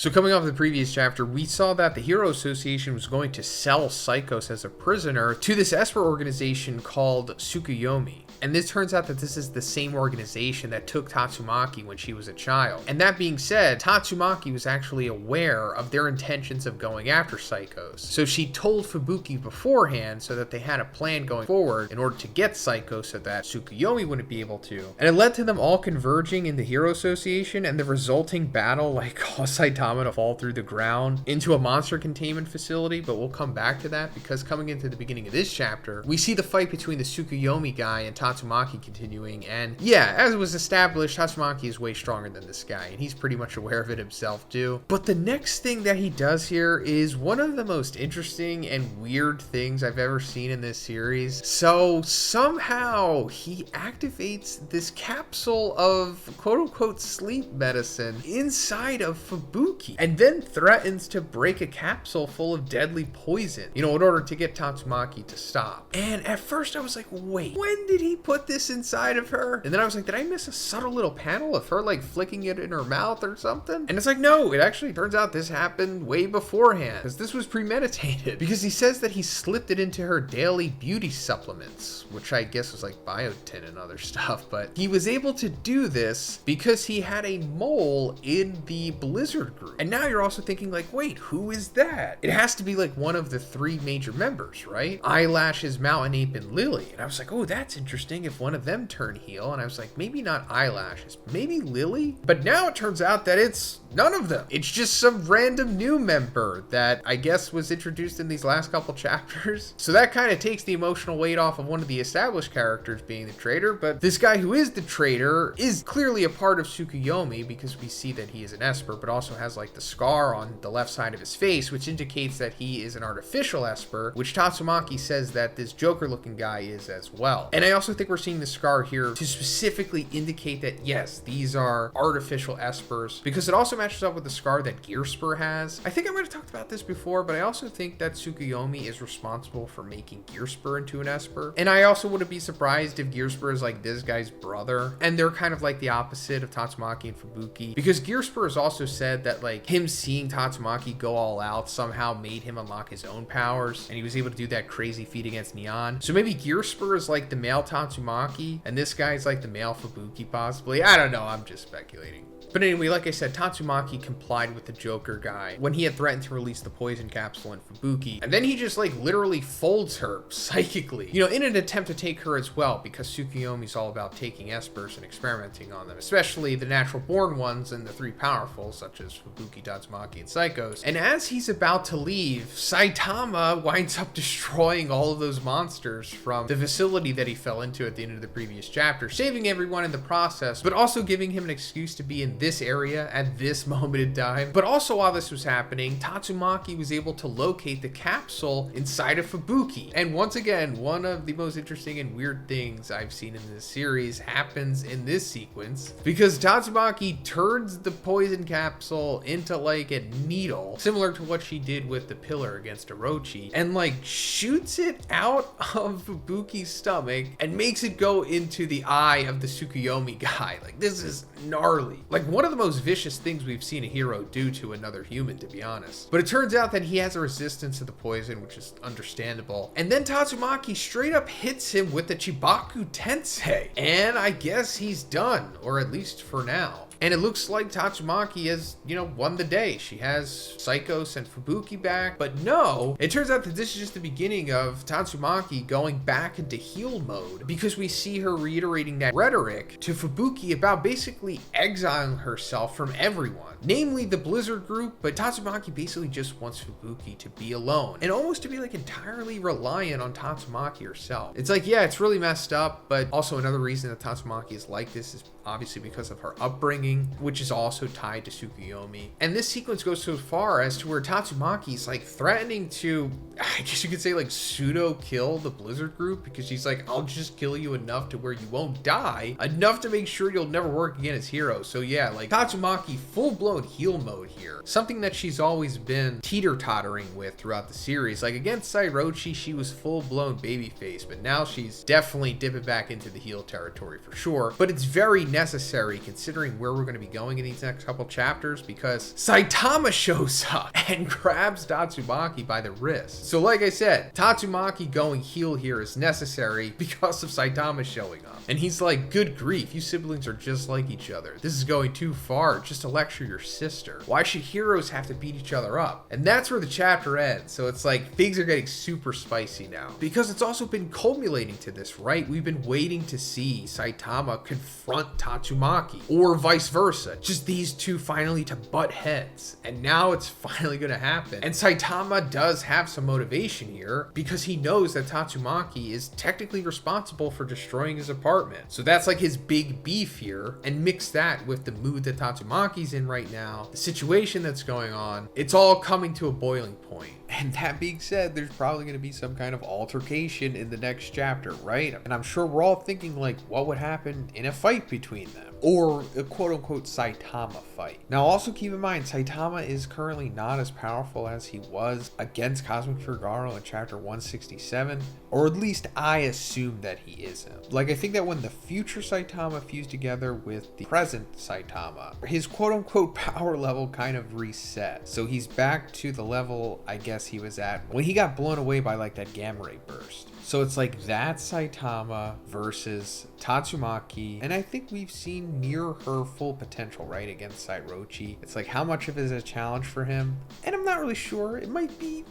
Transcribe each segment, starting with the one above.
So coming off the previous chapter, we saw that the Hero Association was going to sell Psychos as a prisoner to this Esper organization called Tsukuyomi. And this turns out that this is the same organization that took Tatsumaki when she was a child. And that being said, Tatsumaki was actually aware of their intentions of going after Psychos. So she told Fubuki beforehand so that they had a plan going forward in order to get Psychos so that Tsukuyomi wouldn't be able to. And it led to them all converging in the Hero Association, and the resulting battle caused Saitama to fall through the ground into a monster containment facility, but we'll come back to that because coming into the beginning of this chapter, we see the fight between the Tsukuyomi guy and Tatsumaki continuing, and yeah, as was established, Tatsumaki is way stronger than this guy, and he's pretty much aware of it himself too. But the next thing that he does here is one of the most interesting and weird things I've ever seen in this series. So somehow he activates this capsule of quote-unquote sleep medicine inside of Fubuki, and then threatens to break a capsule full of deadly poison, in order to get Tatsumaki to stop. And at first I was like, wait, when did he put this inside of her? And then I was like, did I miss a subtle little panel of her flicking it in her mouth or something? And it's like, no, it actually turns out this happened way beforehand, because this was premeditated, because he says that he slipped it into her daily beauty supplements, which I guess was biotin and other stuff, but he was able to do this because he had a mole in the Blizzard group. And now you're also thinking wait, who is that? It has to be one of the three major members, right? Eyelashes, Mountain Ape, and Lily. And I was like, oh, that's interesting if one of them turn heel. And I was like, maybe not Eyelashes, maybe Lily? But now it turns out that it's none of them. It's just some random new member that I guess was introduced in these last couple chapters. So that kind of takes the emotional weight off of one of the established characters being the traitor, but this guy who is the traitor is clearly a part of Tsukuyomi because we see that he is an Esper, but also has the scar on the left side of his face, which indicates that he is an artificial Esper, which Tatsumaki says that this Joker looking guy is as well. And I also think we're seeing the scar here to specifically indicate that yes, these are artificial Espers, because it also matches up with the scar that Gearspur has. I think I might have talked about this before, but I also think that Tsukuyomi is responsible for making Gearspur into an Esper. And I also wouldn't be surprised if Gearspur is this guy's brother, and they're kind of the opposite of Tatsumaki and Fubuki, because Gearspur has also said that him seeing Tatsumaki go all out somehow made him unlock his own powers, and he was able to do that crazy feat against Neon. So maybe Gearspur is the male Tatsumaki, and this guy's the male Fubuki possibly. I don't know, I'm just speculating. But anyway, like I said, Tatsumaki complied with the Joker guy when he had threatened to release the poison capsule in Fubuki, and then he just literally folds her psychically, in an attempt to take her as well, because Tsukuyomi's all about taking Espers and experimenting on them, especially the natural born ones and the three powerful, such as Fubuki, Tatsumaki, and Psychos. And as he's about to leave, Saitama winds up destroying all of those monsters from the facility that he fell into at the end of the previous chapter, saving everyone in the process, but also giving him an excuse to be in this area at this moment in time. But also while this was happening, Tatsumaki was able to locate the capsule inside of Fubuki. And once again, one of the most interesting and weird things I've seen in this series happens in this sequence, because Tatsumaki turns the poison capsule into a needle, similar to what she did with the pillar against Orochi, and shoots it out of Fubuki's stomach and makes it go into the eye of the Tsukuyomi guy. This is gnarly. One of the most vicious things we've seen a hero do to another human, to be honest. But it turns out that he has a resistance to the poison, which is understandable. And then Tatsumaki straight up hits him with the Chibaku Tensei. And I guess he's done, or at least for now. And it looks like Tatsumaki has, won the day. She has Psychos and Fubuki back. But no, it turns out that this is just the beginning of Tatsumaki going back into heal mode, because we see her reiterating that rhetoric to Fubuki about basically exiling herself from everyone, namely the Blizzard group. But Tatsumaki basically just wants Fubuki to be alone and almost to be entirely reliant on Tatsumaki herself. It's yeah, it's really messed up, but also another reason that Tatsumaki is like this is obviously because of her upbringing, which is also tied to Tsukuyomi. And this sequence goes so far as to where Tatsumaki's threatening to, I guess you could say pseudo kill the Blizzard group, because she's I'll just kill you enough to where you won't die, enough to make sure you'll never work again as heroes. So yeah, Tatsumaki full blown full-blown heel mode here. Something that she's always been teeter-tottering with throughout the series. Like against Sairochi, she was full-blown babyface, but now she's definitely dipping back into the heel territory for sure. But it's very necessary considering where we're going to be going in these next couple chapters, because Saitama shows up and grabs Tatsumaki by the wrist. So like I said, Tatsumaki going heel here is necessary because of Saitama showing up. And he's like, good grief, you siblings are just like each other. This is going too far just to lecture your sister. Why should heroes have to beat each other up? And that's where the chapter ends. So it's like things are getting super spicy now, because it's also been culminating to this, right? We've been waiting to see Saitama confront Tatsumaki, or vice versa. Just these two finally to butt heads. And now it's finally gonna happen. And Saitama does have some motivation here, because he knows that Tatsumaki is technically responsible for destroying his apartment. So that's like his big beef here, and mix that with the mood that Tatsumaki's in right now, the situation that's going on, it's all coming to a boiling point. And that being said, there's probably going to be some kind of altercation in the next chapter, right? And I'm sure we're all thinking like, what would happen in a fight between them? Or a quote-unquote Saitama fight. Now also keep in mind, Saitama is currently not as powerful as he was against Cosmic Figaro in chapter 167, or at least I assume that he isn't. Like, I think that when the future Saitama fused together with the present Saitama, his quote-unquote power level kind of reset. So he's back to the level, I guess, he was at when he got blown away by like that gamma ray burst. So it's like that Saitama versus Tatsumaki, and I think we've seen near her full potential, right, against Sairochi. It's like, how much of it is a challenge for him? And I'm not really sure. It might be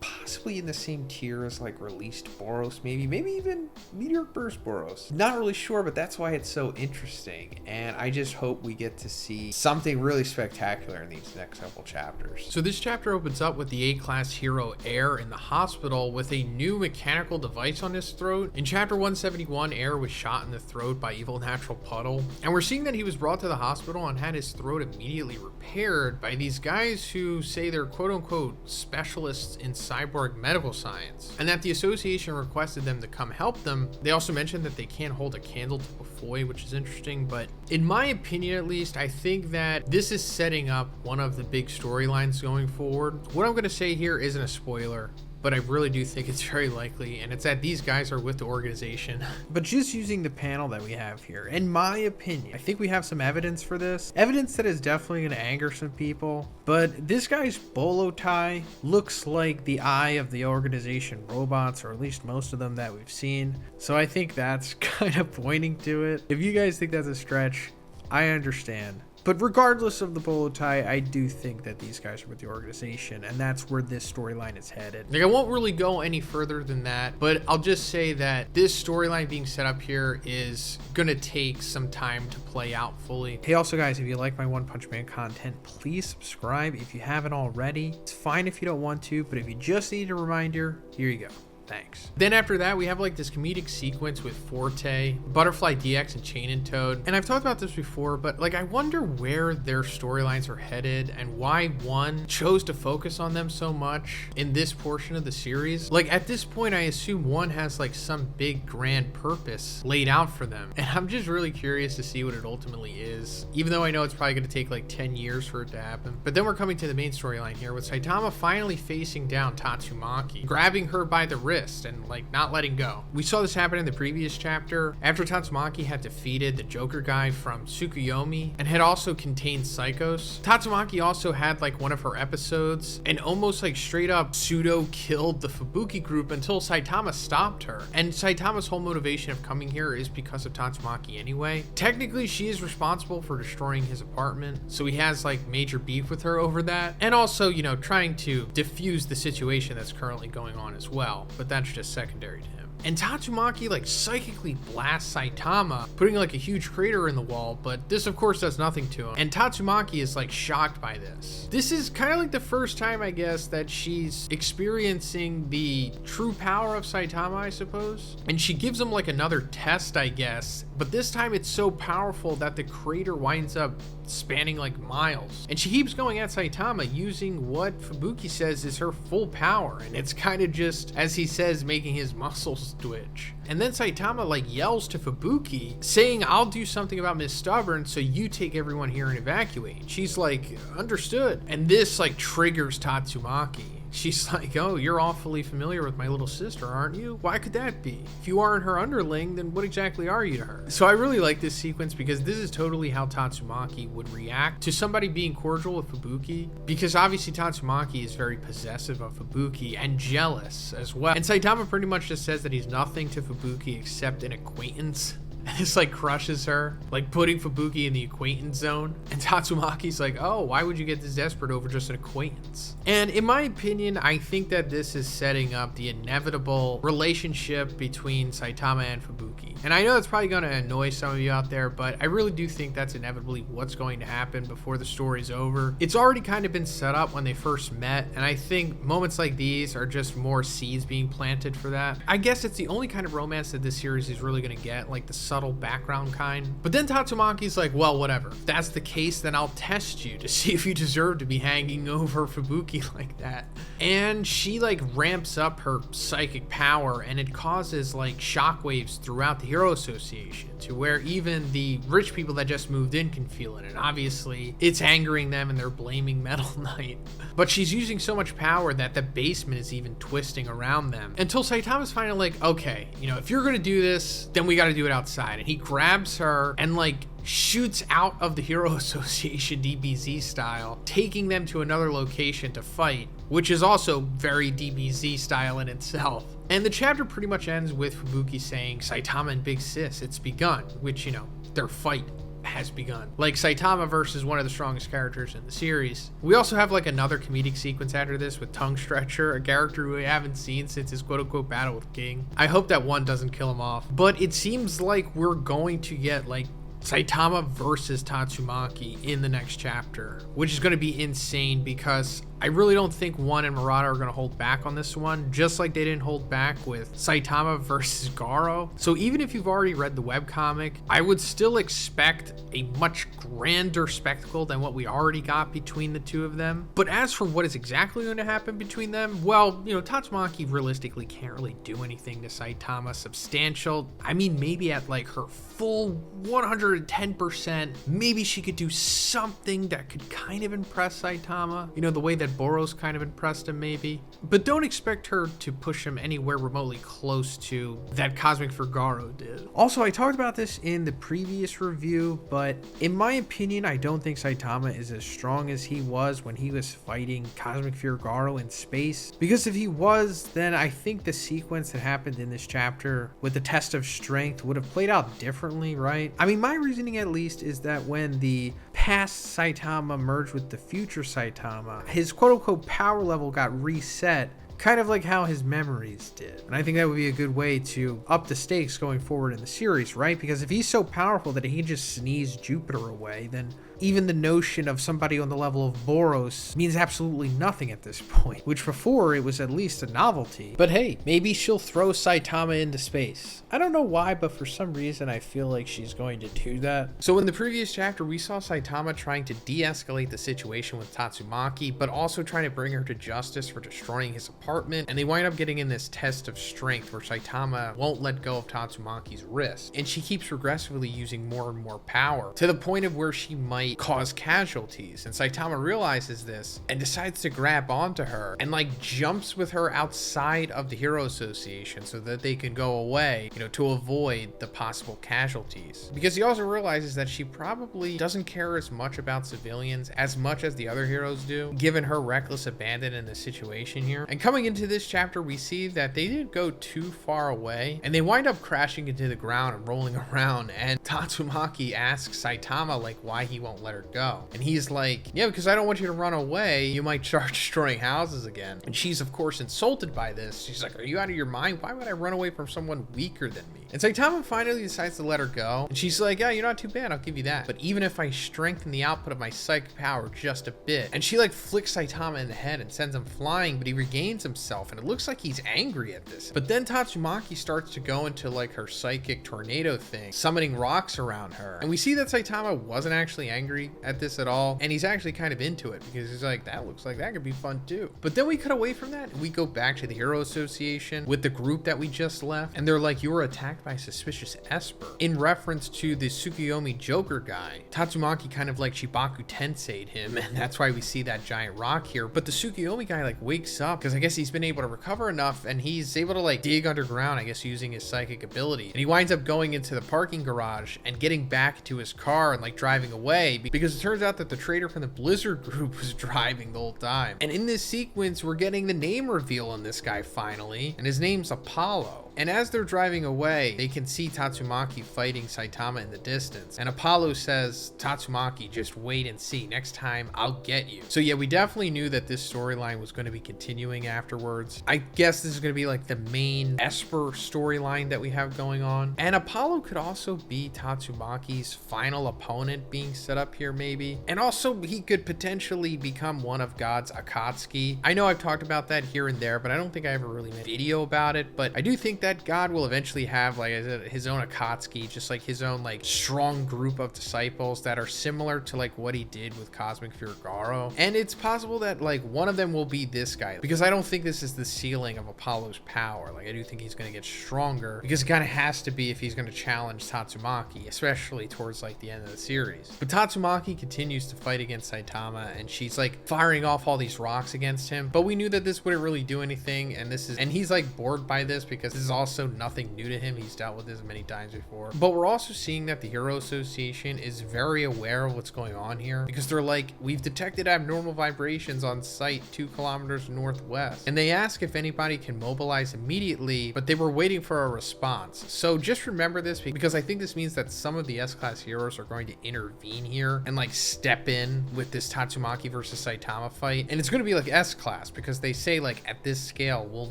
possibly in the same tier as like released Boros, maybe even Meteor Burst Boros. Not really sure, but that's why it's so interesting. And I just hope we get to see something really spectacular in these next couple chapters. So this chapter opens up with the A-class hero Air in the hospital with a new mechanical device on his throat. In chapter 171, Air was shot in the throat by Evil Natural Puddle, and we're seeing that he was brought to the hospital and had his throat immediately repaired by these guys who say they're quote-unquote specialists in cyborg medical science, and that the association requested them to come help them. They also mentioned that they can't hold a candle to a foy, which is interesting, but in my opinion at least, I think that this is setting up one of the big storylines going forward. What I'm going to say here isn't a spoiler, but I really do think it's very likely, and it's that these guys are with the organization. But just using the panel that we have here, in my opinion, I think we have some evidence for this. Evidence that is definitely going to anger some people, but this guy's bolo tie looks like the eye of the organization robots, or at least most of them that we've seen. So I think that's kind of pointing to it. If you guys think that's a stretch, I understand. But regardless of the bolo tie, I do think that these guys are with the organization, and that's where this storyline is headed. Like, I won't really go any further than that, but I'll just say that this storyline being set up here is gonna take some time to play out fully. Hey, also guys, if you like my One Punch Man content, please subscribe if you haven't already. It's fine if you don't want to, but if you just need a reminder, here you go. Thanks. Then after that, we have like this comedic sequence with Forte, Butterfly DX, and Chain and Toad. And I've talked about this before, but like, I wonder where their storylines are headed and why one chose to focus on them so much in this portion of the series. Like, at this point, I assume one has like some big grand purpose laid out for them. And I'm just really curious to see what it ultimately is, even though I know it's probably going to take like 10 years for it to happen. But then we're coming to the main storyline here with Saitama finally facing down Tatsumaki, grabbing her by the wrist and like not letting go. We saw this happen in the previous chapter after Tatsumaki had defeated the Joker guy from Tsukuyomi and had also contained Psychos. Tatsumaki also had like one of her episodes and almost like straight up pseudo killed the Fubuki group until Saitama stopped her. And Saitama's whole motivation of coming here is because of Tatsumaki anyway. Technically, she is responsible for destroying his apartment, so he has like major beef with her over that, and also, you know, trying to diffuse the situation that's currently going on as well. But that's just secondary to him. And Tatsumaki like psychically blasts Saitama, putting like a huge crater in the wall, but this of course does nothing to him. And Tatsumaki is like shocked by this. This is kind of like the first time, I guess, that she's experiencing the true power of Saitama, I suppose. And she gives him like another test, I guess, but this time it's so powerful that the crater winds up spanning like miles. And she keeps going at Saitama using what Fubuki says is her full power, and it's kind of just, as he says, making his muscles twitch. And then Saitama like yells to Fubuki saying, "I'll do something about Miss Stubborn, so you take everyone here and evacuate." She's like, "Understood." And this like triggers Tatsumaki. She's like, "Oh, you're awfully familiar with my little sister, aren't you? Why could that be? If you aren't her underling, then what exactly are you to her?" So I really like this sequence because this is totally how Tatsumaki would react to somebody being cordial with Fubuki, because obviously Tatsumaki is very possessive of Fubuki and jealous as well. And Saitama pretty much just says that he's nothing to Fubuki except an acquaintance. And this like crushes her, like putting Fubuki in the acquaintance zone. And Tatsumaki's like, "Oh, why would you get this desperate over just an acquaintance?" And in my opinion, I think that this is setting up the inevitable relationship between Saitama and Fubuki. And I know it's probably going to annoy some of you out there, but I really do think that's inevitably what's going to happen before the story's over. It's already kind of been set up when they first met, and I think moments like these are just more seeds being planted for that. I guess it's the only kind of romance that this series is really going to get, like the subtle background kind. But then Tatsumaki's like, "Well, whatever. If that's the case, then I'll test you to see if you deserve to be hanging over Fubuki like that." And she like ramps up her psychic power, and it causes like shockwaves throughout the Hero Association to where even the rich people that just moved in can feel it. And obviously it's angering them and they're blaming Metal Knight. But she's using so much power that the basement is even twisting around them, until Saitama's finally like, "Okay, if you're gonna do this, then we gotta do it outside." And he grabs her and like shoots out of the Hero Association DBZ style, taking them to another location to fight, which is also very DBZ style in itself. And the chapter pretty much ends with Fubuki saying, "Saitama and Big Sis, it's begun," which, their fight has begun. Like Saitama versus one of the strongest characters in the series. We also have like another comedic sequence after this with Tongue Stretcher, a character who we haven't seen since his quote-unquote battle with King. I hope that one doesn't kill him off. But it seems like we're going to get like Saitama versus Tatsumaki in the next chapter, which is going to be insane because I really don't think One and Murata are going to hold back on this one, just like they didn't hold back with Saitama versus Garo. So even if you've already read the webcomic, I would still expect a much grander spectacle than what we already got between the two of them. But as for what is exactly going to happen between them, well, Tatsumaki realistically can't really do anything to Saitama substantial. I mean, maybe at like her full 110%, maybe she could do something that could kind of impress Saitama, the way that Boros kind of impressed him maybe. But don't expect her to push him anywhere remotely close to that Cosmic Furgaro did. Also, I talked about this in the previous review, but in my opinion, I don't think Saitama is as strong as he was when he was fighting Cosmic Furgaro in space. Because if he was, then I think the sequence that happened in this chapter with the test of strength would have played out differently, right? I mean, my reasoning at least is that when the past Saitama merged with the future Saitama, his quote-unquote power level got reset, kind of like how his memories did. And I think that would be a good way to up the stakes going forward in the series, right? Because if he's so powerful that he can just sneeze Jupiter away, then even the notion of somebody on the level of Boros means absolutely nothing at this point, which before it was at least a novelty. But hey, maybe she'll throw Saitama into space. I don't know why, but for some reason I feel like she's going to do that. So in the previous chapter, we saw Saitama trying to de-escalate the situation with Tatsumaki, but also trying to bring her to justice for destroying his apartment, and they wind up getting in this test of strength where Saitama won't let go of Tatsumaki's wrist, and she keeps progressively using more and more power, to the point of where she might cause casualties. And Saitama realizes this and decides to grab onto her and like jumps with her outside of the Hero Association so that they can go away, to avoid the possible casualties. Because he also realizes that she probably doesn't care as much about civilians as much as the other heroes do, given her reckless abandon in the situation here. And coming into this chapter, we see that they didn't go too far away and they wind up crashing into the ground and rolling around. And Tatsumaki asks Saitama like why he won't let her go. And he's like, "Yeah, because I don't want you to run away. You might start destroying houses again." And she's of course insulted by this. She's like, "Are you out of your mind? Why would I run away from someone weaker than me?" And Saitama finally decides to let her go. And she's like, yeah, you're not too bad, I'll give you that. But even if I strengthen the output of my psychic power just a bit. And she like flicks Saitama in the head and sends him flying, but he regains himself. And it looks like he's angry at this. But then Tatsumaki starts to go into like her psychic tornado thing, summoning rocks around her. And we see that Saitama wasn't actually angry at this at all. And he's actually kind of into it because he's like, that looks like that could be fun too. But then we cut away from that and we go back to the Hero Association with the group that we just left. And they're like, you were attacked by a suspicious Esper, in reference to the Tsukuyomi Joker guy. Tatsumaki kind of like Shibaku Tensei'd him, and that's why we see that giant rock here. But the Tsukuyomi guy like wakes up because I guess he's been able to recover enough and he's able to like dig underground, I guess using his psychic ability. And he winds up going into the parking garage and getting back to his car and like driving away because it turns out that the trader from the Blizzard group was driving the whole time. And in this sequence, we're getting the name reveal on this guy finally, and his name's Apollo. And as they're driving away, they can see Tatsumaki fighting Saitama in the distance. And Apollo says, Tatsumaki, just wait and see. Next time, I'll get you. So yeah, we definitely knew that this storyline was going to be continuing afterwards. I guess this is going to be like the main Esper storyline that we have going on. And Apollo could also be Tatsumaki's final opponent being set up here maybe. And also, he could potentially become one of God's Akatsuki. I know I've talked about that here and there, but I don't think I ever really made a video about it. But I do think that God will eventually have like his own Akatsuki, just like his own like strong group of disciples that are similar to like what he did with Cosmic Furigaro. And it's possible that like one of them will be this guy, because I don't think this is the ceiling of Apollo's power. Like I do think he's going to get stronger, because it kind of has to be if he's going to challenge Tatsumaki, especially towards like the end of the series. But Tatsumaki continues to fight against Saitama, and she's like firing off all these rocks against him. But we knew that this wouldn't really do anything, and he's like bored by this because this is also nothing new to him. He's dealt with this many times before. But we're also seeing that the Hero Association is very aware of what's going on here, because they're like, we've detected abnormal vibrations on site 2 kilometers northwest, and they ask if anybody can mobilize immediately, but they were waiting for a response. So just remember this, because I think this means that some of the S-Class heroes are going to intervene here and like step in with this Tatsumaki versus Saitama fight. And it's going to be like S-Class, because they say like at this scale we'll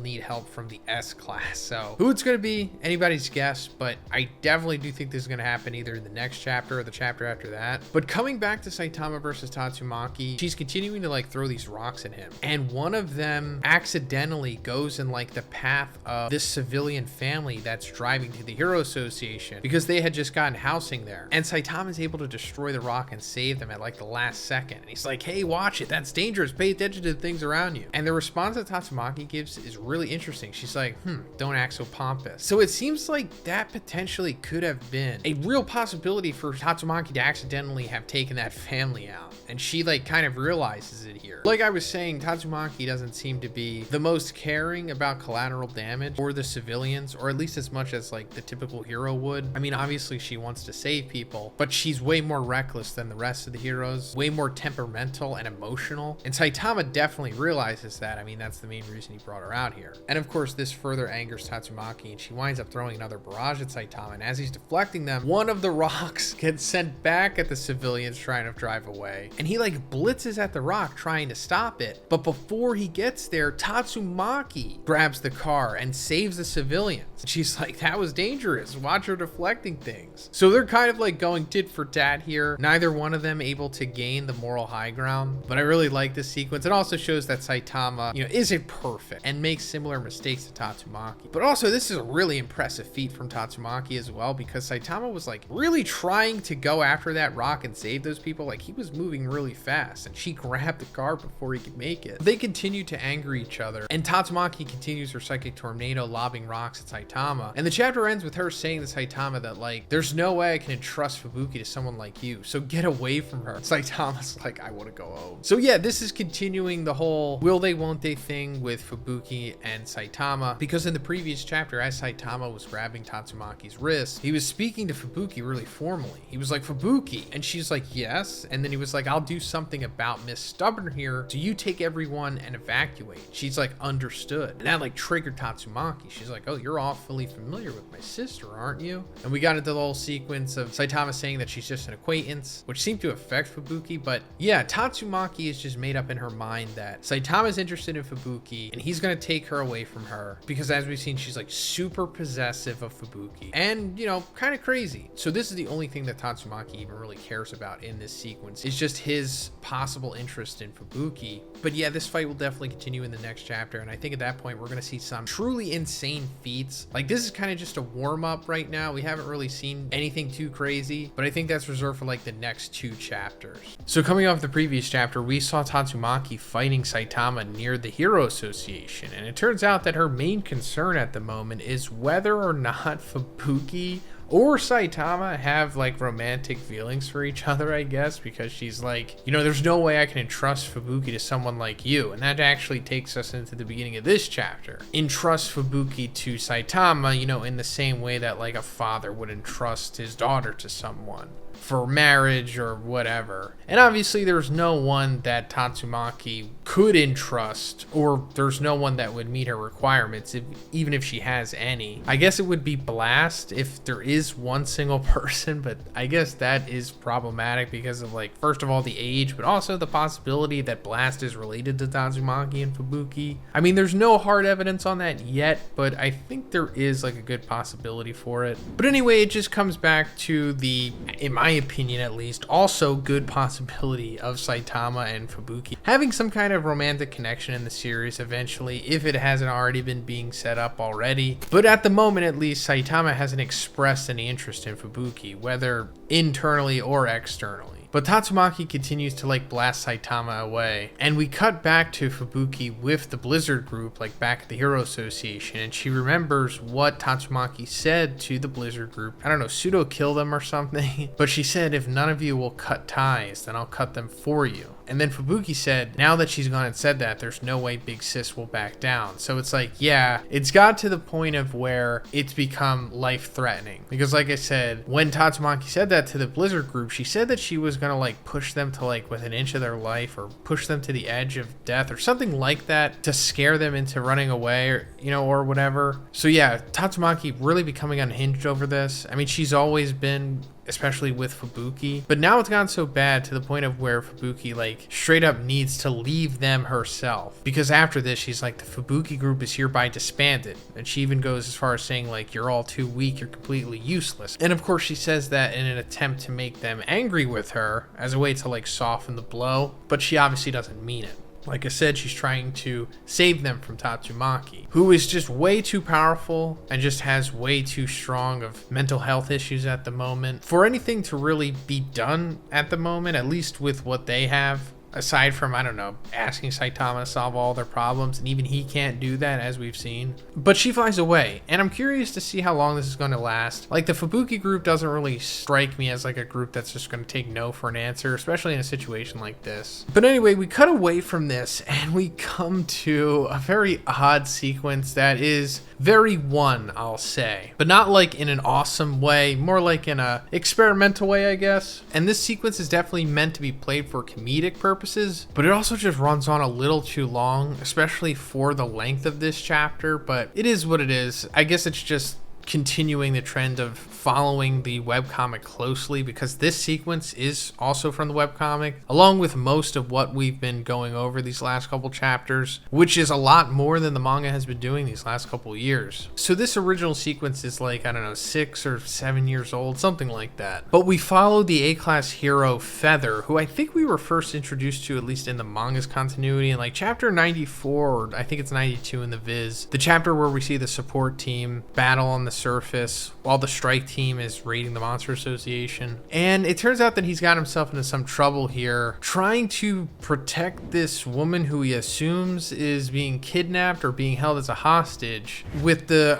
need help from the S-Class. So who it's going to be, anybody's guess, but I definitely do think this is going to happen either in the next chapter or the chapter after that. But coming back to Saitama versus Tatsumaki, she's continuing to like throw these rocks at him, and one of them accidentally goes in like the path of this civilian family that's driving to the Hero Association, because they had just gotten housing there, and Saitama is able to destroy the rock and save them at like the last second. And he's like, hey, watch it, that's dangerous, pay attention to the things around you. And the response that Tatsumaki gives is really interesting. She's like, don't act so pompous. So it seems like that potentially could have been a real possibility for Tatsumaki to accidentally have taken that family out, and she like kind of realizes it here. Like I was saying, Tatsumaki doesn't seem to be the most caring about collateral damage or the civilians, or at least as much as like the typical hero would. I mean, obviously she wants to save people, but she's way more reckless than the rest of the heroes, way more temperamental and emotional, and Saitama definitely realizes that. I mean, that's the main reason he brought her out here. And of course, this further angers Tatsumaki, and she winds up throwing another barrage at Saitama, and as he's deflecting them, one of the rocks gets sent back at the civilians trying to drive away, and he like blitzes at the rock trying to stop it. But before he gets there, Tatsumaki grabs the car and saves the civilians. She's like, that was dangerous, watch her deflecting things. So they're kind of like going tit for tat here, neither one of them able to gain the moral high ground. But I really like this sequence. It also shows that Saitama, isn't perfect and makes similar mistakes to Tatsumaki. But also, this is a really impressive feat from Tatsumaki as well, because Saitama was like really trying to go after that rock and save those people. Like he was moving really fast, and she grabbed the car before he could make it. They continue to anger each other, and Tatsumaki continues her psychic tornado, lobbing rocks at Saitama. And the chapter ends with her saying to Saitama that like, there's no way I can entrust Fubuki to someone like you, so get away from her. Saitama's like, I want to go home. So yeah, this is continuing the whole will they won't they thing with Fubuki and Saitama, because in the previous chapter, as Saitama was grabbing Tatsumaki's wrist, he was speaking to Fubuki really formally. He was like, Fubuki, and she's like, yes. And then he was like, I'll do something about Miss Stubborn here, so you take everyone and evacuate. She's like, understood. And that like triggered Tatsumaki. She's like, oh, you're awfully familiar with my sister, aren't you? And we got into the whole sequence of Saitama saying that she's just an acquaintance, which seemed to affect Fubuki. But yeah, Tatsumaki is just made up in her mind that Saitama's interested in Fubuki, and he's gonna take her away from her, because as we've seen, she's like super possessive dismissive of Fubuki and, you know, kind of crazy. So this is the only thing that Tatsumaki even really cares about in this sequence. It's just his possible interest in Fubuki. But yeah, this fight will definitely continue in the next chapter, and I think at that point we're going to see some truly insane feats. Like, this is kind of just a warm-up right now. We haven't really seen anything too crazy, but I think that's reserved for like the next 2 chapters. So coming off the previous chapter, we saw Tatsumaki fighting Saitama near the Hero Association, and it turns out that her main concern at the moment is whether or not Fubuki or Saitama have like romantic feelings for each other, I guess, because she's like, you know, there's no way I can entrust Fubuki to someone like you. And that actually takes us into the beginning of this chapter. Entrust Fubuki to Saitama, you know, in the same way that like a father would entrust his daughter to someone for marriage or whatever. And obviously there's no one that Tatsumaki could entrust, or there's no one that would meet her requirements, even if she has any. I guess it would be Blast if there is one single person, but I guess that is problematic because of, like, first of all, the age, but also the possibility that Blast is related to Tatsumaki and Fubuki. I mean, there's no hard evidence on that yet, but I think there is like a good possibility for it. But anyway, it just comes back to the, in my opinion at least, also good possibility of Saitama and Fubuki having some kind of romantic connection in the series eventually, if it hasn't already been being set up already. But at the moment at least, Saitama hasn't expressed any interest in Fubuki, whether internally or externally. But Tatsumaki continues to like blast Saitama away, and we cut back to Fubuki with the Blizzard group, like back at the Hero Association, and she remembers what Tatsumaki said to the Blizzard group. I don't know, pseudo kill them or something, but she said, if none of you will cut ties, then I'll cut them for you. And then Fubuki said, now that she's gone and said that, there's no way Big Sis will back down. So it's like, yeah, it's got to the point of where it's become life-threatening. Because like I said, when Tatsumaki said that to the Blizzard group, she said that she was gonna like push them to like within an inch of their life, or push them to the edge of death, or something like that, to scare them into running away, or, you know, or whatever. So yeah, Tatsumaki really becoming unhinged over this. I mean, she's always been, especially with Fubuki, but now it's gotten so bad to the point of where Fubuki like straight up needs to leave them herself, because after this she's like, the Fubuki group is hereby disbanded, and she even goes as far as saying like, you're all too weak, you're completely useless. And of course she says that in an attempt to make them angry with her, as a way to like soften the blow, but she obviously doesn't mean it. Like I said, she's trying to save them from Tatsumaki, who is just way too powerful and just has way too strong of mental health issues at the moment for anything to really be done at the moment, at least with what they have. Aside from, I don't know, asking Saitama to solve all their problems, and even he can't do that, as we've seen. But she flies away, and I'm curious to see how long this is going to last. Like, the Fubuki group doesn't really strike me as like a group that's just going to take no for an answer, especially in a situation like this. But anyway, we cut away from this, and we come to a very odd sequence that is very one, I'll say. But not like in an awesome way, more like in a experimental way, I guess. And this sequence is definitely meant to be played for comedic purposes, but it also just runs on a little too long, especially for the length of this chapter. But it is what it is. I guess it's just continuing the trend of following the webcomic closely, because this sequence is also from the webcomic, along with most of what we've been going over these last couple chapters, which is a lot more than the manga has been doing these last couple years. So this original sequence is like, I don't know, 6 or 7 years old, something like that. But we follow the A-class hero Feather, who I think we were first introduced to, at least in the manga's continuity, in like chapter 94, or I think it's 92 in the Viz, the chapter where we see the support team battle on the surface while the strike team is raiding the Monster Association. And it turns out that he's got himself into some trouble here, trying to protect this woman who he assumes is being kidnapped or being held as a hostage with the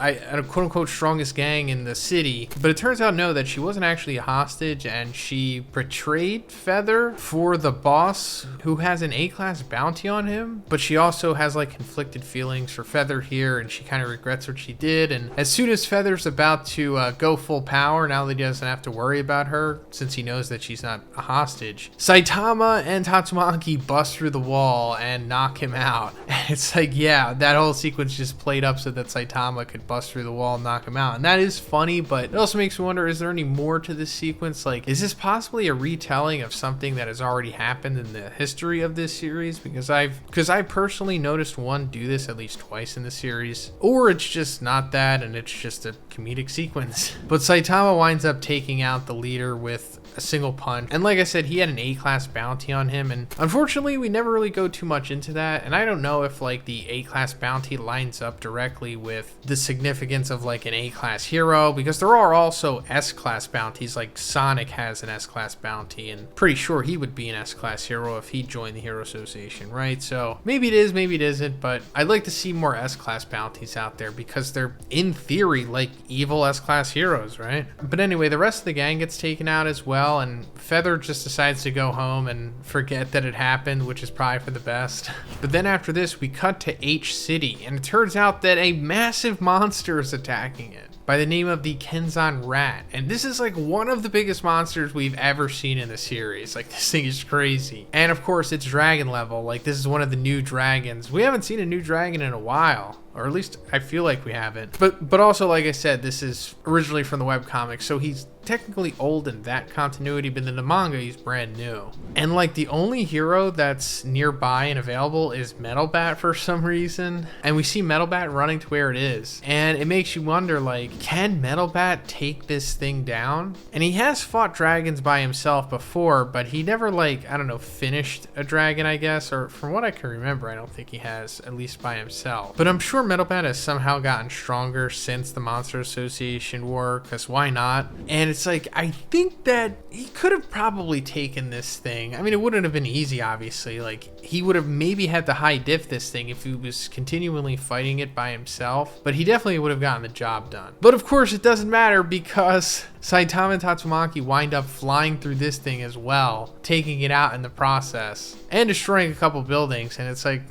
quote-unquote strongest gang in the city. But it turns out, no, that she wasn't actually a hostage, and she betrayed Feather for the boss, who has an A-class bounty on him. But she also has like conflicted feelings for Feather here, and she kind of regrets what she did. And as soon as Feather's about to go full power, now that he doesn't have to worry about her since he knows that she's not a hostage, Saitama and Tatsumaki bust through the wall and knock him out. It's like, yeah, that whole sequence just played up so that Saitama could bust through the wall and knock him out. And that is funny, but it also makes me wonder, is there any more to this sequence? Like, is this possibly a retelling of something that has already happened in the history of this series? Because I personally noticed one do this at least twice in the series. Or it's just not that, and it's just a comedic sequence. But Saitama winds up taking out the leader with a single punch. And like I said, he had an A-class bounty on him, and unfortunately we never really go too much into that. And I don't know if like the A-class bounty lines up directly with the significance of like an A-class hero, because there are also S-class bounties. Like Sonic has an S-class bounty, and pretty sure he would be an S-class hero if he joined the Hero Association, right? So maybe it is, maybe it isn't, but I'd like to see more S-class bounties out there because they're in theory like evil S-class heroes, right? But anyway, the rest of the gang gets taken out as well, and Feather just decides to go home and forget that it happened, which is probably for the best. But then after this, we cut to H City, and it turns out that a massive monster is attacking it by the name of the Kenzan Rat. And this is like one of the biggest monsters we've ever seen in the series. Like, this thing is crazy. And of course, it's dragon level. Like, this is one of the new dragons. We haven't seen a new dragon in a while. Or at least I feel like we haven't. But also, like I said, this is originally from the webcomic, so he's technically old in that continuity, but in the manga, he's brand new. And like the only hero that's nearby and available is Metal Bat for some reason. And we see Metal Bat running to where it is. And it makes you wonder, like, can Metal Bat take this thing down? And he has fought dragons by himself before, but he never, like, I don't know, finished a dragon, I guess. Or from what I can remember, I don't think he has, at least by himself. But I'm sure Metal Bat has somehow gotten stronger since the Monster Association War, because why not? And it's like, I think that he could have probably taken this thing. I mean, it wouldn't have been easy, obviously. Like, he would have maybe had to high diff this thing if he was continually fighting it by himself, but he definitely would have gotten the job done. But of course, it doesn't matter because Saitama and Tatsumaki wind up flying through this thing as well, taking it out in the process and destroying a couple buildings. And it's like,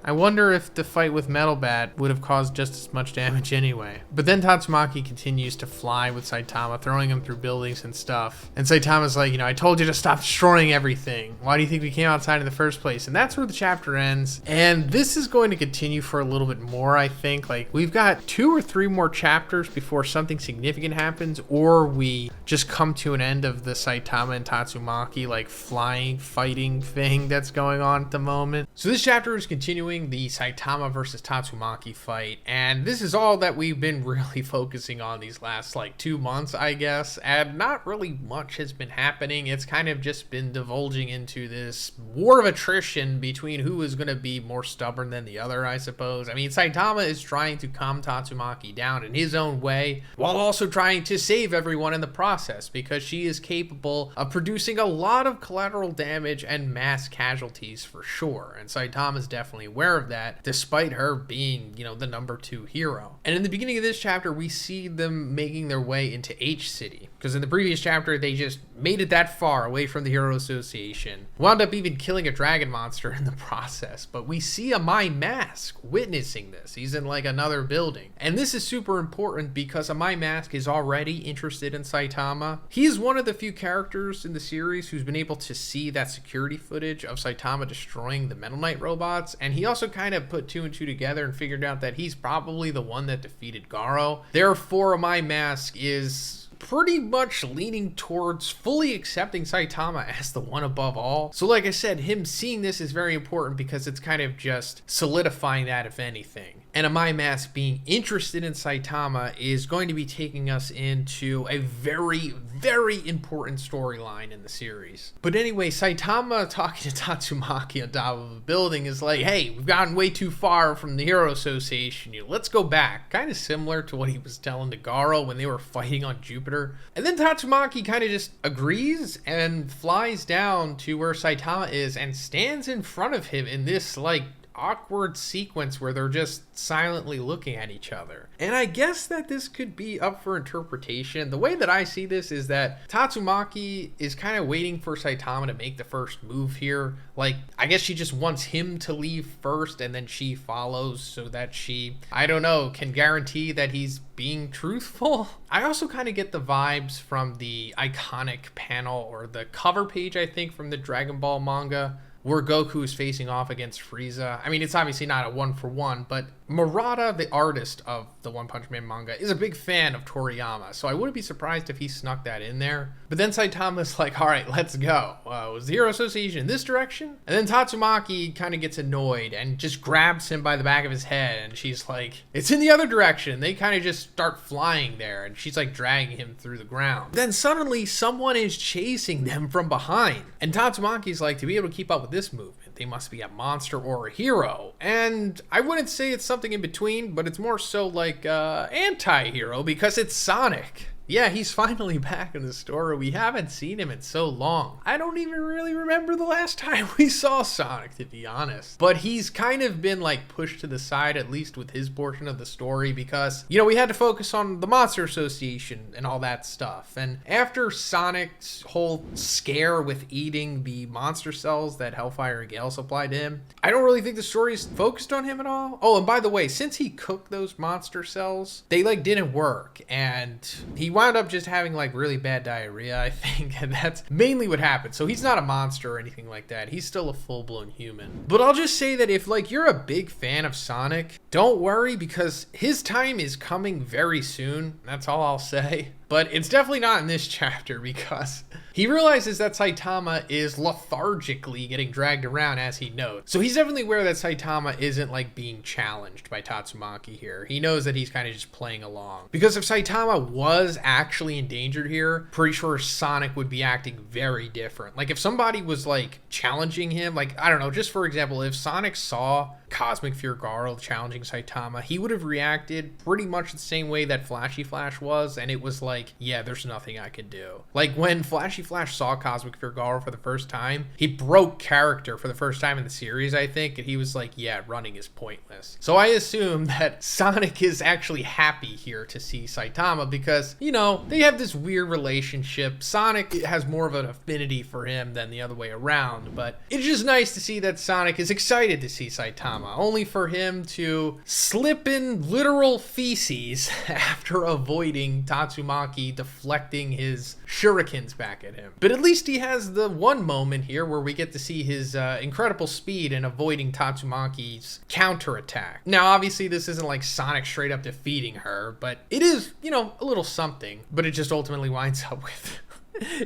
I wonder if the fight with Metal Bat would have caused just as much damage anyway. But then Tatsumaki continues to fly with Saitama, throwing him through buildings and stuff. And Saitama's like, I told you to stop destroying everything. Why do you think we came outside in the first place? And that's where the chapter ends. And this is going to continue for a little bit more, I think. Like, we've got 2 or 3 more chapters before something significant happens, or we just come to an end of the Saitama and Tatsumaki, like, flying, fighting thing that's going on at the moment. So this chapter is continuing the Saitama versus Tatsumaki fight, and this is all that we've been really focusing on these last like 2 months, I guess, and not really much has been happening. It's kind of just been divulging into this war of attrition between who is going to be more stubborn than the other, I suppose. I mean, Saitama is trying to calm Tatsumaki down in his own way, while also trying to save everyone in the process, because she is capable of producing a lot of collateral damage and mass casualties for sure, and Saitama's definitely aware of that, despite her being, the number 2 hero. And in the beginning of this chapter, we see them making their way into H City, because in the previous chapter, they just made it that far away from the Hero Association. Wound up even killing a dragon monster in the process, but we see a Mai Mask witnessing this. He's in like another building. And this is super important because a Mai Mask is already interested in Saitama. He's one of the few characters in the series who's been able to see that security footage of Saitama destroying the Metal Knight robots, and he also kind of put 2 and 2 together and figured out that he's probably the one that defeated Garo. Therefore, My Mask is pretty much leaning towards fully accepting Saitama as the one above all. So like I said, him seeing this is very important because it's kind of just solidifying that, if anything. And a My Mask being interested in Saitama is going to be taking us into a very, very important storyline in the series. But anyway, Saitama talking to Tatsumaki on top of a building is like, hey, we've gotten way too far from the Hero Association. Let's go back. Kind of similar to what he was telling to Garo when they were fighting on Jupiter. And then Tatsumaki kind of just agrees and flies down to where Saitama is and stands in front of him in this, like, awkward sequence where they're just silently looking at each other. And I guess that this could be up for interpretation. The way that I see this is that Tatsumaki is kind of waiting for Saitama to make the first move here. Like, I guess she just wants him to leave first and then she follows so that she, I don't know, can guarantee that he's being truthful. I also kind of get the vibes from the iconic panel or the cover page, I think, from the Dragon Ball manga, where Goku is facing off against Frieza. I mean, it's obviously not a 1-for-1, but Murata, the artist of the One Punch Man manga, is a big fan of Toriyama, so I wouldn't be surprised if he snuck that in there. But then Saitama's like, all right, let's go. Was the Hero Association in this direction? And then Tatsumaki kind of gets annoyed and just grabs him by the back of his head, and she's like, it's in the other direction. They kind of just start flying there, and she's like dragging him through the ground. Then suddenly someone is chasing them from behind, and Tatsumaki's like, to be able to keep up with this movement, they must be a monster or a hero. And I wouldn't say it's something in between, but it's more so like anti-hero, because it's Sonic. Yeah, he's finally back in the story. We haven't seen him in so long. I don't even really remember the last time we saw Sonic, to be honest. But he's kind of been like pushed to the side, at least with his portion of the story, because, you know, we had to focus on the Monster Association and all that stuff. And after Sonic's whole scare with eating the monster cells that Hellfire and Gale supplied to him, I don't really think the story's focused on him at all. Oh, and by the way, since he cooked those monster cells, they like didn't work, and he wound up just having like really bad diarrhea, I think, and that's mainly what happened. So he's not a monster or anything like that. He's still a full-blown human. But I'll just say that if like you're a big fan of Sonic, don't worry, because his time is coming very soon. That's all I'll say. But it's definitely not in this chapter, because he realizes that Saitama is lethargically getting dragged around, as he knows. So he's definitely aware that Saitama isn't like being challenged by Tatsumaki here. He knows that he's kind of just playing along. Because if Saitama was actually endangered here, pretty sure Sonic would be acting very different. Like if somebody was like challenging him, like, I don't know, just for example, if Sonic saw Cosmic Fear Garl challenging Saitama, he would have reacted pretty much the same way that Flashy Flash was, and it was like, yeah, there's nothing I can do. Like when Flashy Flash saw Cosmic Fear Garl for the first time, he broke character for the first time in the series, I think, and he was like, yeah, running is pointless. So I assume that Sonic is actually happy here to see Saitama, because, you know, they have this weird relationship. Sonic has more of an affinity for him than the other way around, but it's just nice to see that Sonic is excited to see Saitama, only for him to slip in literal feces after avoiding Tatsumaki deflecting his shurikens back at him. But at least he has the one moment here where we get to see his incredible speed in avoiding Tatsumaki's counterattack. Now, obviously, this isn't like Sonic straight up defeating her, but it is, you know, a little something. But it just ultimately winds up with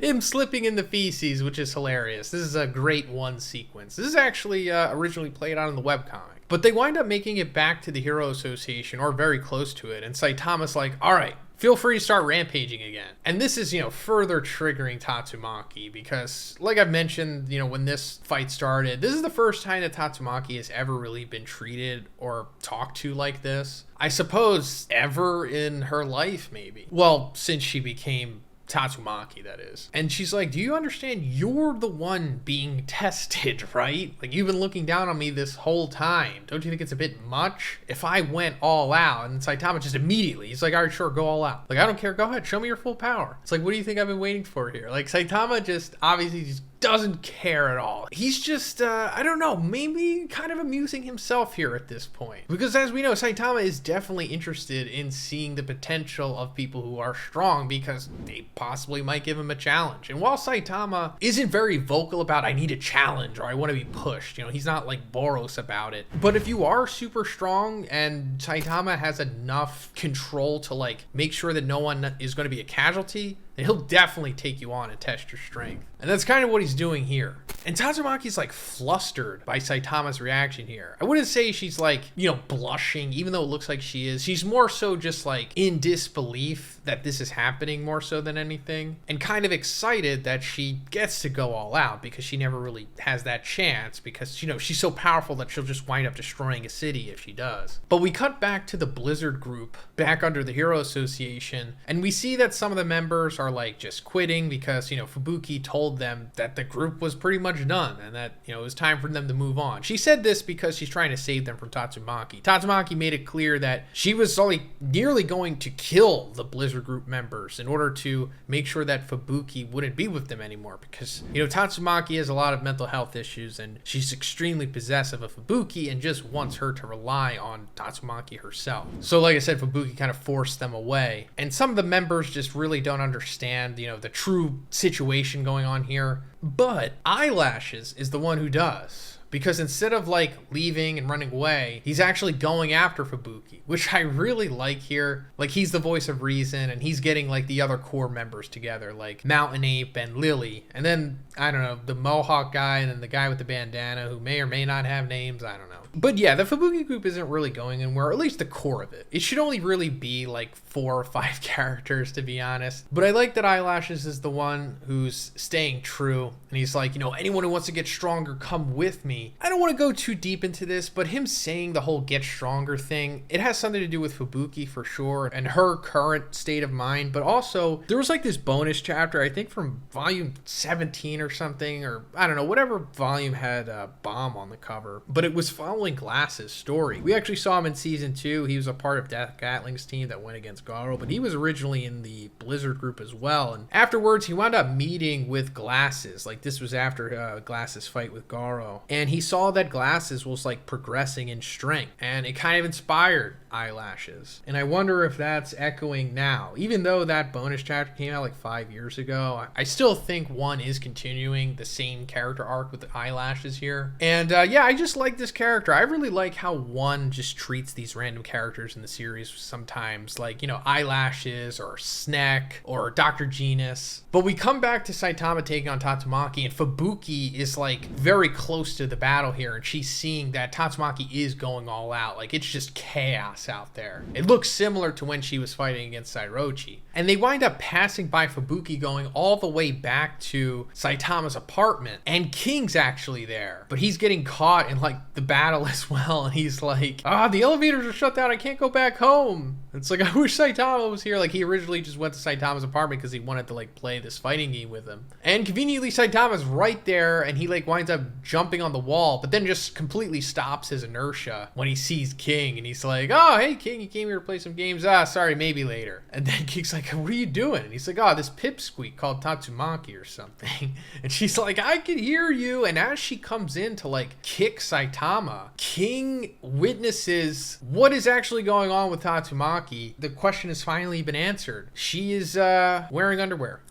him slipping in the feces, which is hilarious. This is a great one sequence. This is actually originally played out in the webcomic. But they wind up making it back to the Hero Association, or very close to it, and Saitama's like, all right, feel free to start rampaging again. And this is, you know, further triggering Tatsumaki, because, like I've mentioned, you know, when this fight started, this is the first time that Tatsumaki has ever really been treated or talked to like this. I suppose ever in her life, maybe. Well, since she became Tatsumaki, that is. And she's like, do you understand you're the one being tested, right? Like, you've been looking down on me this whole time. Don't you think it's a bit much if I went all out? And Saitama just immediately, he's like, all right, sure, go all out. Like, I don't care, go ahead, show me your full power. It's like, what do you think I've been waiting for here? Like, Saitama just obviously just doesn't care at all. He's just, I don't know, maybe kind of amusing himself here at this point. Because as we know, Saitama is definitely interested in seeing the potential of people who are strong, because they possibly might give him a challenge. And while Saitama isn't very vocal about, I need a challenge, or I want to be pushed, you know, he's not like Boros about it. But if you are super strong and Saitama has enough control to like make sure that no one is going to be a casualty, then he'll definitely take you on and test your strength. And that's kind of what he's doing here. And Tatsumaki's like flustered by Saitama's reaction here. I wouldn't say she's like, you know, blushing, even though it looks like she is. She's more so just like in disbelief that this is happening more so than anything. And kind of excited that she gets to go all out, because she never really has that chance, because, you know, she's so powerful that she'll just wind up destroying a city if she does. But we cut back to the Blizzard group back under the Hero Association, and we see that some of the members are like just quitting because, you know, Fubuki told them that the group was pretty much done and that, you know, it was time for them to move on. She said this because she's trying to save them from Tatsumaki. Tatsumaki made it clear that she was like nearly going to kill the Blizzard group members in order to make sure that Fubuki wouldn't be with them anymore, because, you know, Tatsumaki has a lot of mental health issues and she's extremely possessive of Fubuki and just wants her to rely on Tatsumaki herself. So like I said, Fubuki kind of forced them away, and some of the members just really don't understand understand, the true situation going on here. But Eyelashes is the one who does. Because instead of like leaving and running away, he's actually going after Fubuki, which I really like here. Like, he's the voice of reason, and he's getting like the other core members together, like Mountain Ape and Lily. And then, I don't know, the Mohawk guy and then the guy with the bandana who may or may not have names. I don't know. But yeah, the Fubuki group isn't really going anywhere, at least the core of it. It should only really be like 4 or 5 characters, to be honest. But I like that Eyelashes is the one who's staying true. And he's like, anyone who wants to get stronger, come with me. I don't want to go too deep into this, but him saying the whole get stronger thing, it has something to do with Fubuki for sure, and her current state of mind. But also, there was like this bonus chapter, I think from volume 17 or something, or I don't know, whatever volume had a bomb on the cover. But it was following Glass's story. We actually saw him in season 2. He was a part of Death Gatling's team that went against Garo, but he was originally in the Blizzard group as well. And afterwards, he wound up meeting with Glasses. Like, this was after Glasses' fight with Garo. And he saw that Glasses was like progressing in strength, and it kind of inspired Eyelashes. And I wonder if that's echoing now. Even though that bonus chapter came out like 5 years ago, I still think 1 is continuing the same character arc with the Eyelashes here. And yeah, I just like this character. I really like how 1 just treats these random characters in the series sometimes, like, Eyelashes or Snack or Dr. Genus. But we come back to Saitama taking on Tatsumaki, and Fubuki is like very close to the battle here, and she's seeing that Tatsumaki is going all out. Like, it's just chaos out there. It looks similar to when she was fighting against Sairochi. And they wind up passing by Fubuki, going all the way back to Saitama's apartment, and King's actually there, but he's getting caught in like the battle as well, and he's like, the elevators are shut down, I can't go back home. It's like, I wish Saitama was here. Like, he originally just went to Saitama's apartment because he wanted to like play this fighting game with him, and conveniently Saitama's right there, and he like winds up jumping on the wall, but then just completely stops his inertia when he sees King, and he's like, oh, hey King, you came here to play some games? Sorry, maybe later. And then King's like, what are you doing? And he's like, this pipsqueak called Tatsumaki or something. And she's like, I can hear you. And as she comes in to like kick Saitama, King witnesses what is actually going on with Tatsumaki. The question has finally been answered. She is wearing underwear.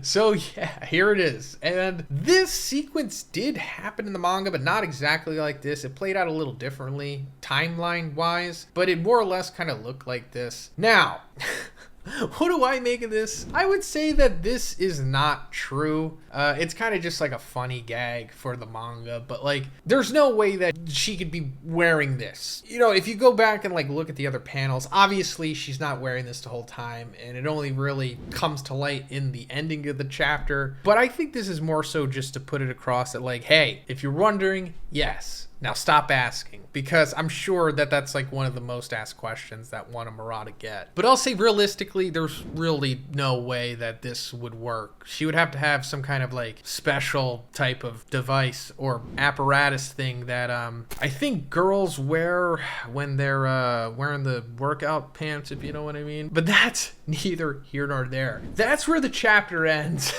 So yeah, here it is. And this sequence did happen in the manga, but not exactly like this. It played out a little differently, timeline-wise, but it more or less kind of looked like this. Now, what do I make of this? I would say that this is not true. It's kind of just like a funny gag for the manga, but like, there's no way that she could be wearing this. If you go back and like look at the other panels, obviously she's not wearing this the whole time, and it only really comes to light in the ending of the chapter. But I think this is more so just to put it across that like, hey, if you're wondering, yes. Now stop asking, because I'm sure that that's like one of the most asked questions that one of Murata get. But I'll say realistically, there's really no way that this would work. She would have to have some kind of like special type of device or apparatus thing that I think girls wear when they're wearing the workout pants, if you know what I mean. But that's neither here nor there. That's where the chapter ends.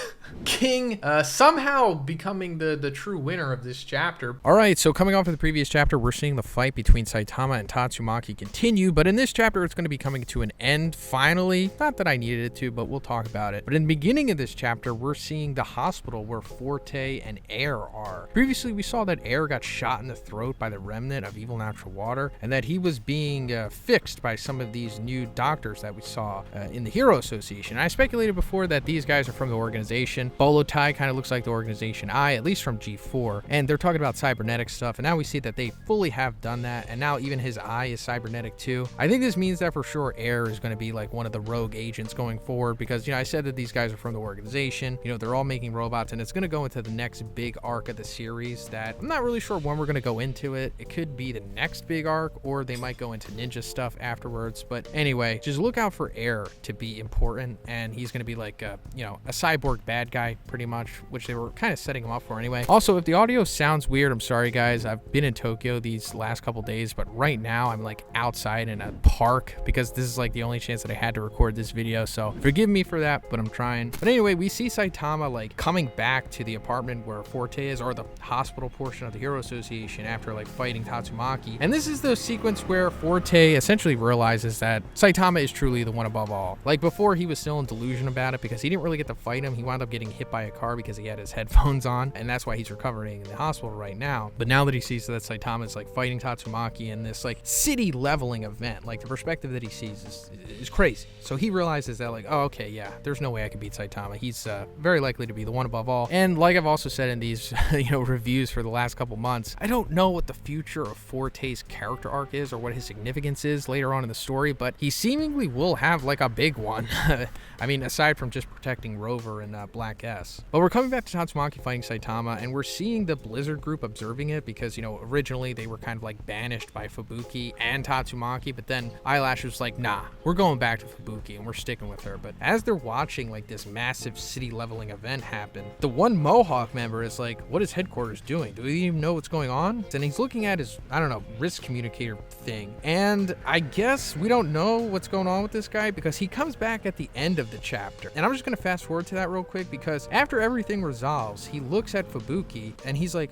King somehow becoming the true winner of this chapter. All right, so coming off of the previous chapter, we're seeing the fight between Saitama and Tatsumaki continue, but in this chapter, it's going to be coming to an end finally. Not that I needed it to, but we'll talk about it. But in the beginning of this chapter, we're seeing the hospital where Forte and Air are. Previously, we saw that Air got shot in the throat by the remnant of evil natural water, and that he was being fixed by some of these new doctors that we saw in the Hero Association. I speculated before that these guys are from the organization. Bolo Tai kind of looks like the organization I, at least from G4, and they're talking about cybernetic stuff, and now we see that they fully have done that, and now even his eye is cybernetic too. I think this means that for sure Air is going to be like one of the rogue agents going forward, because I said that these guys are from the organization, they're all making robots, and it's going to go into the next big arc of the series that I'm not really sure when we're going to go into it. It could be the next big arc, or they might go into ninja stuff afterwards. But anyway, just look out for Air to be important, and he's going to be like a cyborg bad guy pretty much, which they were kind of setting him up for anyway. Also, if the audio sounds weird, I'm sorry guys. I've been in Tokyo these last couple days, but right now I'm like outside in a park because this is like the only chance that I had to record this video, so forgive me for that, but I'm trying. But anyway, we see Saitama like coming back to the apartment where Forte is, or the hospital portion of the Hero Association, after like fighting Tatsumaki. And this is the sequence where Forte essentially realizes that Saitama is truly the one above all. now. Like before, he was still in delusion about it because he didn't really get to fight him. He wound up getting hit by a car because he had his headphones on, and that's why he's recovering in the hospital right now. But now that he sees that Saitama is like fighting Tatsumaki in this like city leveling event, like the perspective that he sees is crazy. So he realizes that like, oh, okay, yeah, there's no way I can beat Saitama. He's very likely to be the one above all. And like I've also said in these reviews for the last couple months, I don't know what the future of Forte's character arc is or what his significance is later on in the story, but he seemingly will have like a big one. I mean, aside from just protecting Rover and Black S. But we're coming back to Tatsumaki fighting Saitama, and we're seeing the Blizzard group observing it because, originally they were kind of like banished by Fubuki and Tatsumaki, but then Eyelash was like, nah, we're going back to Fubuki and we're sticking with her. But as they're watching like this massive city leveling event happen, the one Mohawk member is like, what is headquarters doing? Do we even know what's going on? And he's looking at his, risk communicator thing. And I guess we don't know what's going on with this guy because he comes back at the end of the chapter. And I'm just gonna fast forward to that real quick because after everything resolves, he looks at Fubuki and he's like,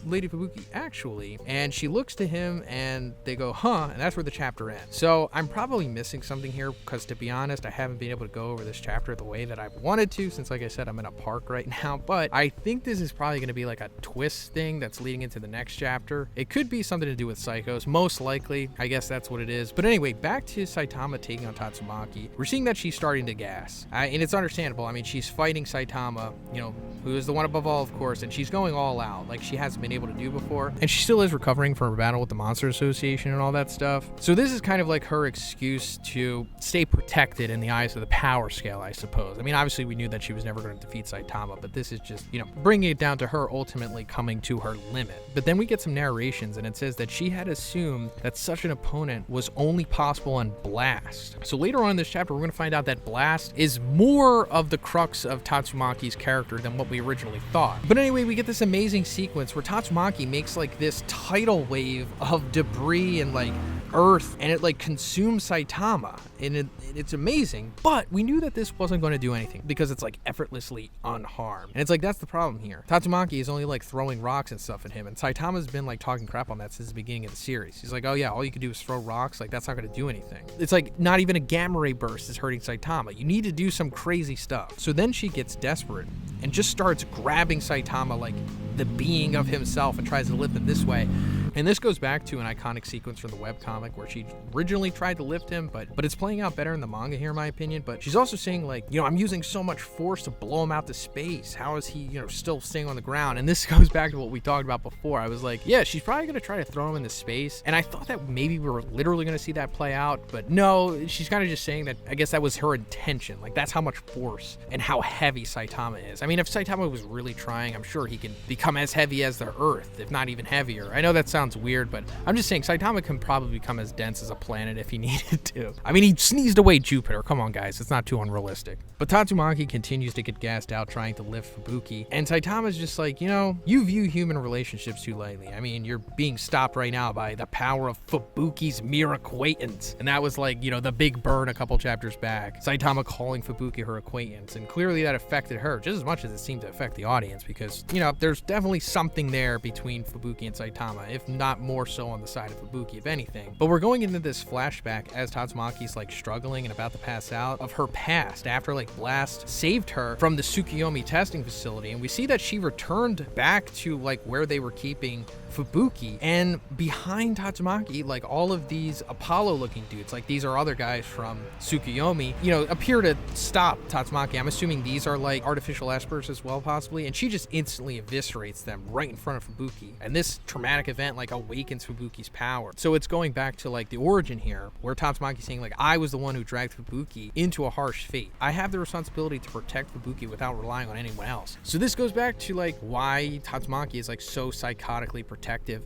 Lady Fubuki, actually. And she looks to him and they go, huh? And that's where the chapter ends. So I'm probably missing something here because, to be honest, I haven't been able to go over this chapter the way that I've wanted to since, like I said, I'm in a park right now. But I think this is probably going to be like a twist thing that's leading into the next chapter. It could be something to do with Psychos, most likely. I guess that's what it is. But anyway, back to Saitama taking on Tatsumaki. We're seeing that she's starting to gas. And it's understandable. I mean, she's fighting Saitama, who is the one above all, of course, and she's going all out like she hasn't been able to do before. And she still is recovering from her battle with the Monster Association and all that stuff. So this is kind of like her excuse to stay protected in the eyes of the power scale, I suppose. I mean, obviously we knew that she was never going to defeat Saitama, but this is just, bringing it down to her ultimately coming to her limit. But then we get some narrations and it says that she had assumed that such an opponent was only possible on Blast. So later on in this chapter, we're going to find out that Blast is more of the crux of Tatsumaki's character than what we originally thought. But anyway, we get this amazing sequence where Tatsumaki makes like this tidal wave of debris and like earth, and it like consumes Saitama, and it's amazing. But we knew that this wasn't going to do anything because it's like effortlessly unharmed, and it's like that's the problem here. Tatsumaki is only like throwing rocks and stuff at him, and Saitama's been like talking crap on that since the beginning of the series. He's like, oh yeah, all you can do is throw rocks, like that's not going to do anything. It's like not even a gamma ray burst is hurting Saitama. You need to do some crazy stuff. So then she gets desperate and just starts grabbing Saitama like the being of himself and tries to lift him this way. And this goes back to an iconic sequence from the webcomic where she originally tried to lift him, but it's playing out better in the manga here, in my opinion. But she's also saying like, I'm using so much force to blow him out to space. How is he, still staying on the ground? And this goes back to what we talked about before. I was like, yeah, she's probably going to try to throw him into space. And I thought that maybe we were literally going to see that play out, but no, she's kind of just saying that I guess that was her intention. Like that's how much force and how heavy Saitama is. I mean, if Saitama was really trying, I'm sure he can become as heavy as the Earth, if not even heavier. I know that sounds weird, but I'm just saying Saitama can probably become as dense as a planet if he needed to. I mean, he sneezed away Jupiter. Come on, guys. It's not too unrealistic. But Tatsumaki continues to get gassed out trying to lift Fubuki, and Saitama's just like, you view human relationships too lightly. I mean, you're being stopped right now by the power of Fubuki's mere acquaintance. And that was like, the big burn a couple chapters back. Saitama calling Fubuki her acquaintance, and clearly that affected her just as much as it seemed to affect the audience because, there's definitely something there between Fubuki and Saitama, if not more so on the side of Fubuki, if anything. But we're going into this flashback as Tatsumaki's like struggling and about to pass out of her past after like Blast saved her from the Tsukuyomi testing facility, and we see that she returned back to like where they were keeping Fubuki, and behind Tatsumaki, like all of these Apollo looking dudes, like these are other guys from Tsukuyomi, appear to stop Tatsumaki. I'm assuming these are like artificial espers as well, possibly, and she just instantly eviscerates them right in front of Fubuki, and this traumatic event like awakens Fubuki's power. So it's going back to like the origin here where Tatsumaki's saying like, I was the one who dragged Fubuki into a harsh fate. I have the responsibility to protect Fubuki without relying on anyone else. So this goes back to like why Tatsumaki is like so psychotically protective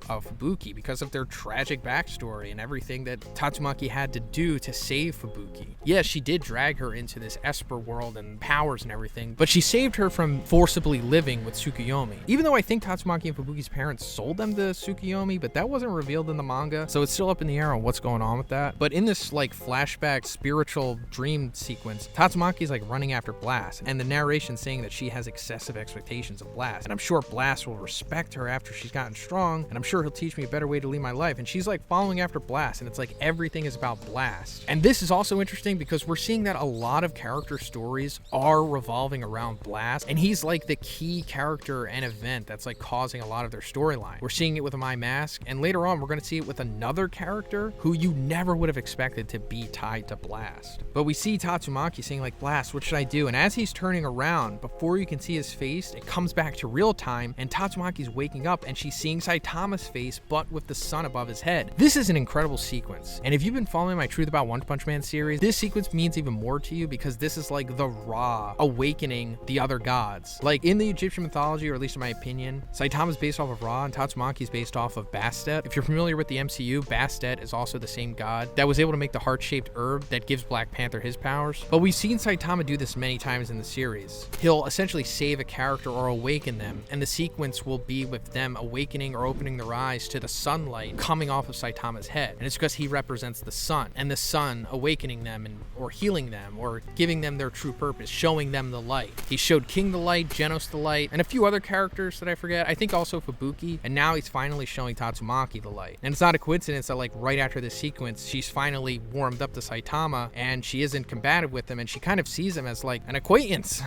of Fubuki, because of their tragic backstory and everything that Tatsumaki had to do to save Fubuki. Yes, she did drag her into this Esper world and powers and everything, but she saved her from forcibly living with Tsukuyomi. Even though I think Tatsumaki and Fubuki's parents sold them to Tsukuyomi, but that wasn't revealed in the manga, so it's still up in the air on what's going on with that. But in this like flashback spiritual dream sequence, Tatsumaki's like running after Blast, and the narration saying that she has excessive expectations of Blast, and I'm sure Blast will respect her after she's gotten strong, wrong, and I'm sure he'll teach me a better way to lead my life. And she's like following after Blast, and it's like everything is about Blast. And this is also interesting because we're seeing that a lot of character stories are revolving around Blast, and he's like the key character and event that's like causing a lot of their storyline. We're seeing it with My Mask, and later on we're going to see it with another character who you never would have expected to be tied to Blast. But we see Tatsumaki saying like, Blast, what should I do? And as he's turning around, before you can see his face, it comes back to real time, and Tatsumaki's waking up and she's seeing Saitama's face, but with the sun above his head. This is an incredible sequence, and if you've been following my Truth About One Punch Man series, this sequence means even more to you because this is like the Ra awakening the other gods. Like in the Egyptian mythology, or at least in my opinion, Saitama's based off of Ra and Tatsumaki's based off of Bastet. If you're familiar with the MCU, Bastet is also the same god that was able to make the heart-shaped herb that gives Black Panther his powers. But we've seen Saitama do this many times in the series. He'll essentially save a character or awaken them, and the sequence will be with them awakening or opening their eyes to the sunlight coming off of Saitama's head. And it's because he represents the sun, and the sun awakening them or healing them or giving them their true purpose, showing them the light. He showed King the light, Genos the light, and a few other characters that I forget. I think also Fubuki, and now he's finally showing Tatsumaki the light. And it's not a coincidence that like right after this sequence, she's finally warmed up to Saitama, and she isn't combative with him, and she kind of sees him as like an acquaintance,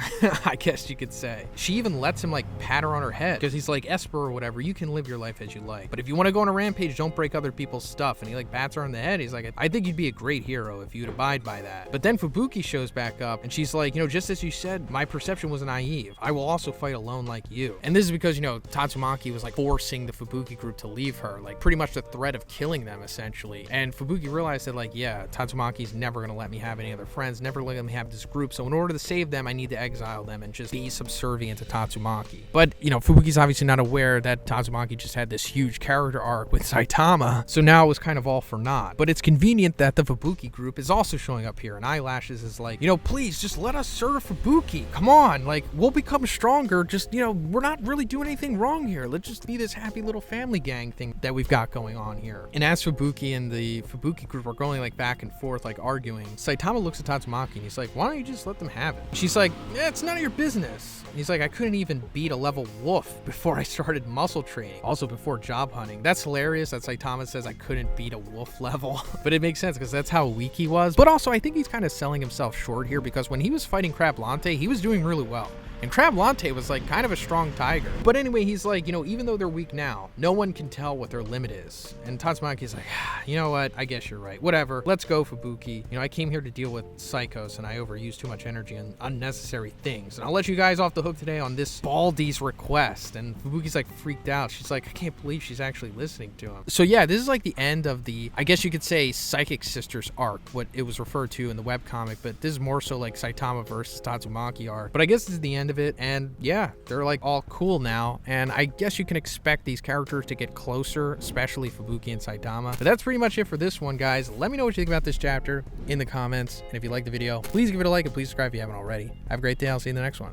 I guess you could say. She even lets him like pat her on her head because he's like, Esper or whatever, you can live your life as you like, but if you want to go on a rampage, don't break other people's stuff. And he like pats her on the head. He's like, I think you'd be a great hero if you'd abide by that. But then Fubuki shows back up, and she's like, just as you said, my perception was naive. I will also fight alone like you. And this is because, Tatsumaki was like forcing the Fubuki group to leave her, like pretty much the threat of killing them essentially. And Fubuki realized that like, yeah, Tatsumaki's never gonna let me have any other friends, never let me have this group. So in order to save them, I need to exile them and just be subservient to Tatsumaki. But, Fubuki's obviously not aware that Tatsumaki just had this huge character arc with Saitama. So now it was kind of all for naught. But it's convenient that the Fubuki group is also showing up here, and Eyelashes is like, please just let us serve Fubuki. Come on, like we'll become stronger. Just, we're not really doing anything wrong here. Let's just be this happy little family gang thing that we've got going on here. And as Fubuki and the Fubuki group are going like back and forth, like arguing, Saitama looks at Tatsumaki and he's like, why don't you just let them have it? She's like, yeah, it's none of your business. And he's like, I couldn't even beat a level wolf before I started muscle training. Also before job hunting. That's hilarious that Saitama says I couldn't beat a wolf level. But it makes sense because that's how weak he was. But also I think he's kind of selling himself short here because when he was fighting Crab Lante, he was doing really well. And Crab Lante was like kind of a strong tiger. But anyway, he's like, even though they're weak now, no one can tell what their limit is. And Tatsumaki's like, you know what? I guess you're right. Whatever. Let's go, Fubuki. I came here to deal with Psychos and I overused too much energy on unnecessary things. And I'll let you guys off the hook today on this Baldy's request. And Fubuki's like freaked out. She's like, I can't believe she's actually listening to him. So yeah, this is like the end of the, I guess you could say, Psychic Sisters arc, what it was referred to in the webcomic. But this is more so like Saitama versus Tatsumaki arc. But I guess this is the end of it, and yeah, they're like all cool now, and I guess you can expect these characters to get closer, especially Fubuki and Saitama. But that's pretty much it for this one, guys. Let me know what you think about this chapter in the comments, and if you like the video, please give it a like and please subscribe if you haven't already. Have a great day. I'll see you in the next one.